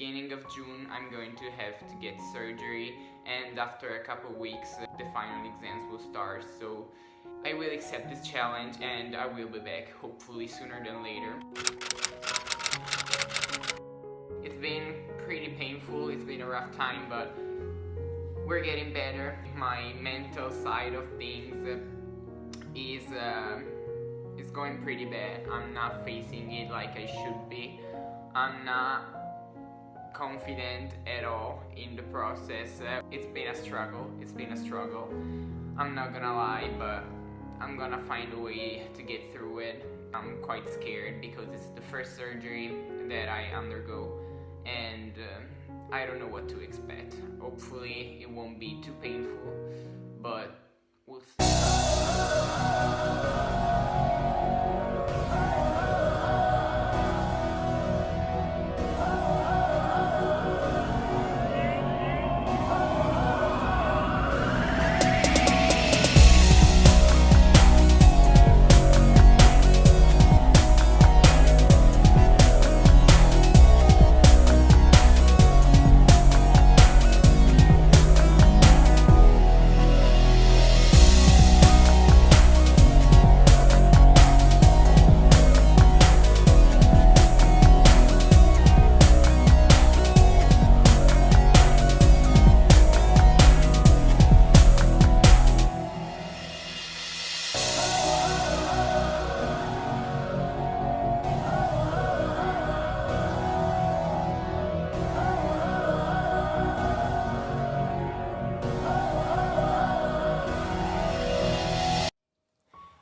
beginning of June I'm going to have to get surgery, and after a couple weeks the final exams will start, so I will accept this challenge and I will be back, hopefully sooner than later. It's been pretty painful, it's been a rough time, but we're getting better. My mental side of things is going pretty bad. I'm not facing it like I should be. I'm not confident at all in the process. It's been a struggle. I'm not gonna lie, but I'm gonna find a way to get through it. I'm quite scared because it's the first surgery that I undergo, and I don't know what to expect. Hopefully it won't be too painful, but we'll see.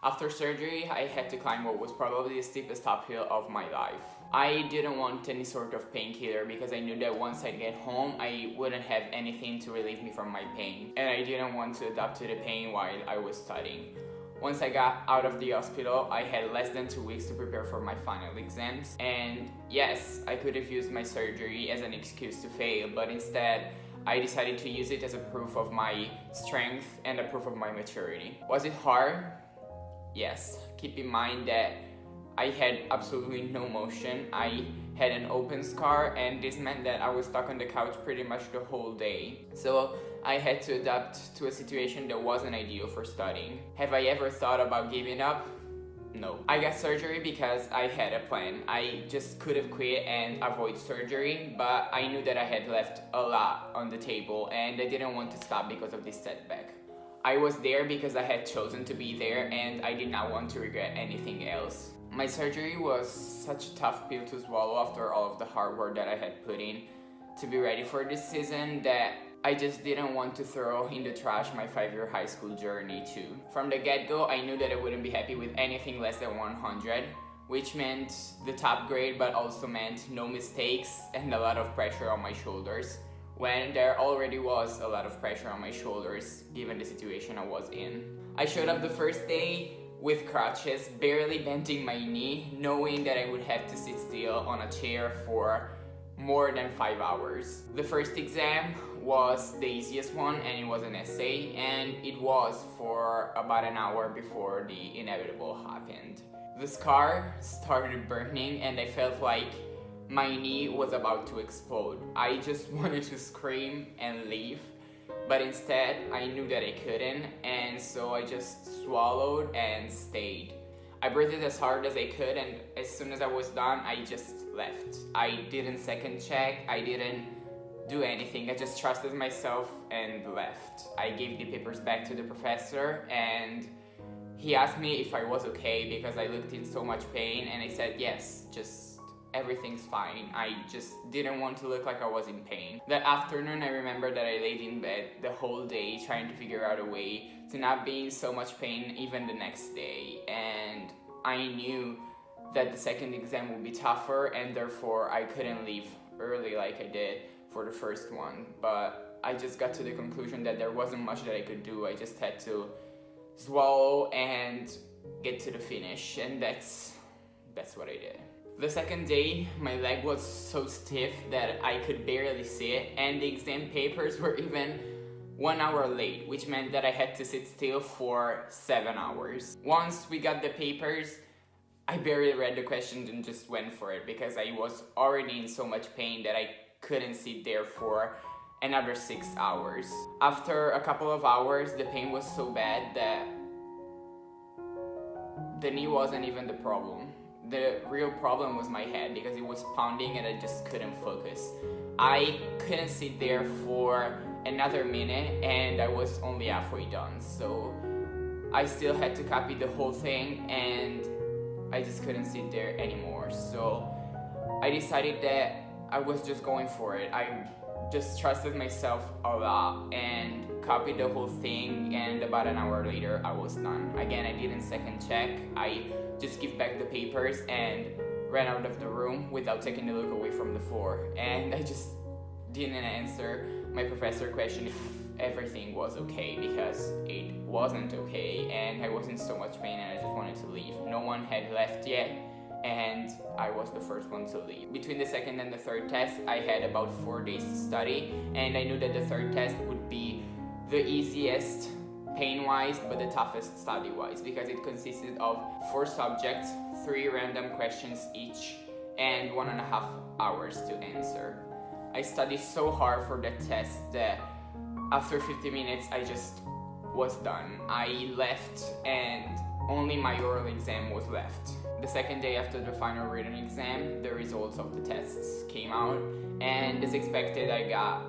After surgery, I had to climb what was probably the steepest uphill of my life. I didn't want any sort of painkiller because I knew that once I get home, I wouldn't have anything to relieve me from my pain. And I didn't want to adapt to the pain while I was studying. Once I got out of the hospital, I had less than 2 weeks to prepare for my final exams. And yes, I could have used my surgery as an excuse to fail, but instead, I decided to use it as a proof of my strength and a proof of my maturity. Was it hard? Yes. Keep in mind that I had absolutely no motion. I had an open scar, and this meant that I was stuck on the couch pretty much the whole day. So I had to adapt to a situation that wasn't ideal for studying. Have I ever thought about giving up? No. I got surgery because I had a plan. I just could have quit and avoid surgery, but I knew that I had left a lot on the table and I didn't want to stop because of this setback. I was there because I had chosen to be there, and I did not want to regret anything else. My surgery was such a tough pill to swallow after all of the hard work that I had put in to be ready for this season that I just didn't want to throw in the trash my 5-year high school journey too. From the get-go, I knew that I wouldn't be happy with anything less than 100, which meant the top grade, but also meant no mistakes and a lot of pressure on my shoulders, when there already was a lot of pressure on my shoulders given the situation I was in. I showed up the first day with crutches, barely bending my knee, knowing that I would have to sit still on a chair for more than 5 hours. The first exam was the easiest one, and it was an essay, and it was for about an hour before the inevitable happened. The scar started burning and I felt like my knee was about to explode. I just wanted to scream and leave, but instead I knew that I couldn't, and so I just swallowed and stayed. I breathed as hard as I could, and as soon as I was done, I just left. I didn't second check, I didn't do anything, I just trusted myself and left. I gave the papers back to the professor, and he asked me if I was okay because I looked in so much pain, and I said yes, just everything's fine. I just didn't want to look like I was in pain. That afternoon, I remember that I laid in bed the whole day trying to figure out a way to not be in so much pain even the next day. And I knew that the second exam would be tougher, and therefore I couldn't leave early like I did for the first one. But I just got to the conclusion that there wasn't much that I could do. I just had to swallow and get to the finish, and that's what I did. The second day, my leg was so stiff that I could barely sit, and the exam papers were even 1 hour late, which meant that I had to sit still for 7 hours. Once we got the papers, I barely read the questions and just went for it because I was already in so much pain that I couldn't sit there for another 6 hours. After a couple of hours, the pain was so bad that the knee wasn't even the problem. The real problem was my head, because it was pounding and I just couldn't focus. I couldn't sit there for another minute and I was only halfway done. So I still had to copy the whole thing and I just couldn't sit there anymore. So I decided that I was just going for it. I just trusted myself a lot and copied the whole thing, and about an hour later I was done. Again, I didn't second check. I just give back the papers and ran out of the room without taking a look away from the floor. And I just didn't answer my professor question if everything was okay, because it wasn't okay and I was in so much pain and I just wanted to leave. No one had left yet and I was the first one to leave. Between the second and the third test, I had about 4 days to study, and I knew that the third test would be the easiest pain-wise but the toughest study-wise, because it consisted of 4 subjects, 3 random questions each, and 1.5 hours to answer. I studied so hard for that test that after 50 minutes I just was done. I left and only my oral exam was left. The second day after the final written exam, the results of the tests came out, and as expected I got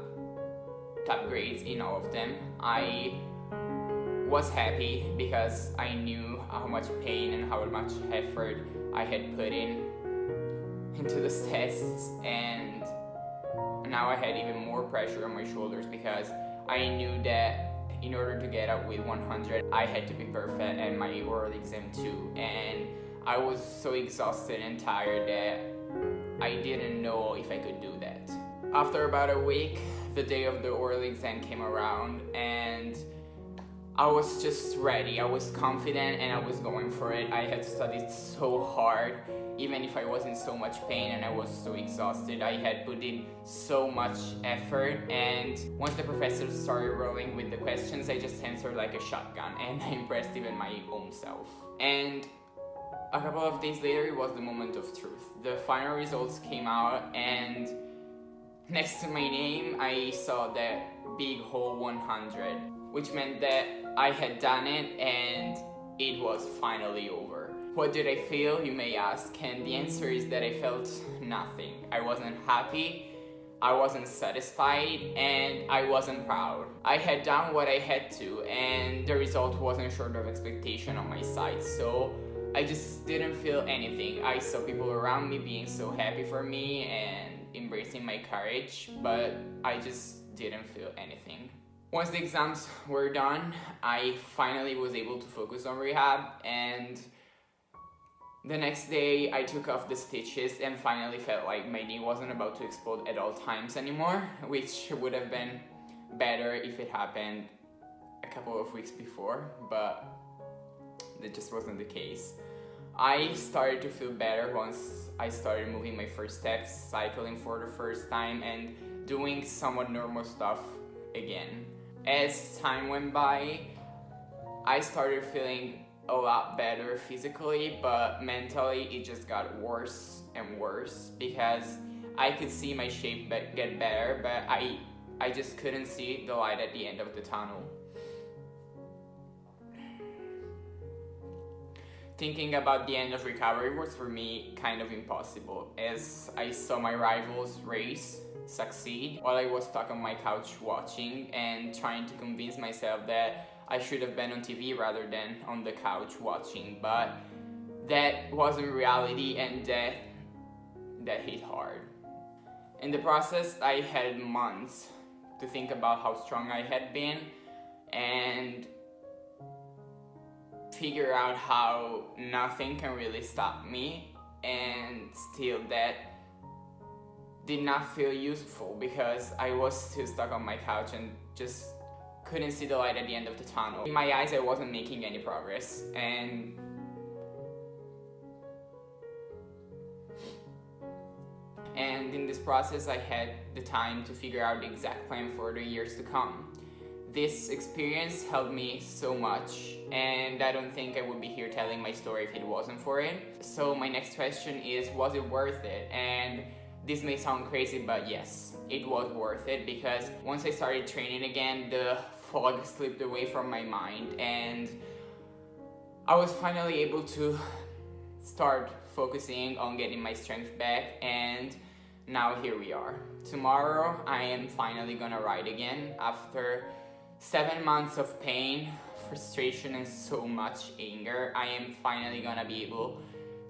top grades in all of them. I was happy because I knew how much pain and how much effort I had put into those tests, and now I had even more pressure on my shoulders because I knew that in order to get out with 100, I had to be perfect and my oral exam too. And I was so exhausted and tired that I didn't know if I could do that. After about a week, the day of the oral exam came around and I was just ready. I was confident and I was going for it. I had studied so hard, even if I was in so much pain and I was so exhausted. I had put in so much effort, and once the professor started rolling with the questions, I just answered like a shotgun, and I impressed even my own self. And a couple of days later, it was the moment of truth. The final results came out, and next to my name, I saw that big whole 100, which meant that I had done it and it was finally over. What did I feel, you may ask? And the answer is that I felt nothing. I wasn't happy, I wasn't satisfied, and I wasn't proud. I had done what I had to, and the result wasn't short of expectation on my side, so I just didn't feel anything. I saw people around me being so happy for me and embracing my courage, but I just didn't feel anything. Once the exams were done, I finally was able to focus on rehab, and the next day I took off the stitches and finally felt like my knee wasn't about to explode at all times anymore, which would have been better if it happened a couple of weeks before, but that just wasn't the case. I started to feel better once I started moving my first steps, cycling for the first time, and doing somewhat normal stuff again. As time went by, I started feeling a lot better physically, but mentally it just got worse and worse because I could see my shape get better, but I just couldn't see the light at the end of the tunnel. Thinking about the end of recovery was for me kind of impossible, as I saw my rivals race, succeed, while I was stuck on my couch watching and trying to convince myself that I should have been on TV rather than on the couch watching, but that wasn't reality, and that hit hard. In the process, I had months to think about how strong I had been and figure out how nothing can really stop me, and still that did not feel useful because I was still stuck on my couch and just couldn't see the light at the end of the tunnel. In my eyes, I wasn't making any progress, and in this process I had the time to figure out the exact plan for the years to come. This experience helped me so much, and I don't think I would be here telling my story if it wasn't for it. So my next question is, was it worth it? And This may sound crazy, but yes, it was worth it, because once I started training again, the fog slipped away from my mind and I was finally able to start focusing on getting my strength back, and now here we are. Tomorrow I am finally gonna ride again after 7 months of pain, frustration, and so much anger. I am finally gonna be able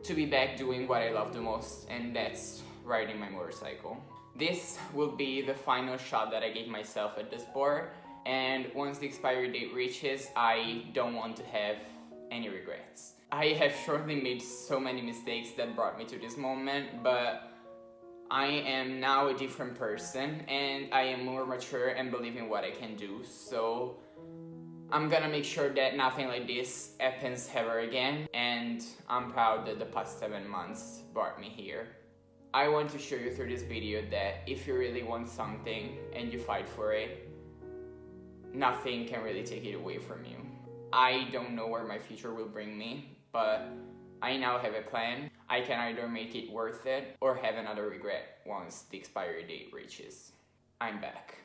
to be back doing what I love the most, and that's riding my motorcycle. This will be the final shot that I gave myself at the sport, and once the expiry date reaches, I don't want to have any regrets. I have surely made so many mistakes that brought me to this moment, but I am now a different person and I am more mature and believe in what I can do, so I'm gonna make sure that nothing like this happens ever again, and I'm proud that the past 7 months brought me here. I want to show you through this video that if you really want something and you fight for it, nothing can really take it away from you. I don't know where my future will bring me, but I now have a plan. I can either make it worth it or have another regret once the expiry date reaches. I'm back.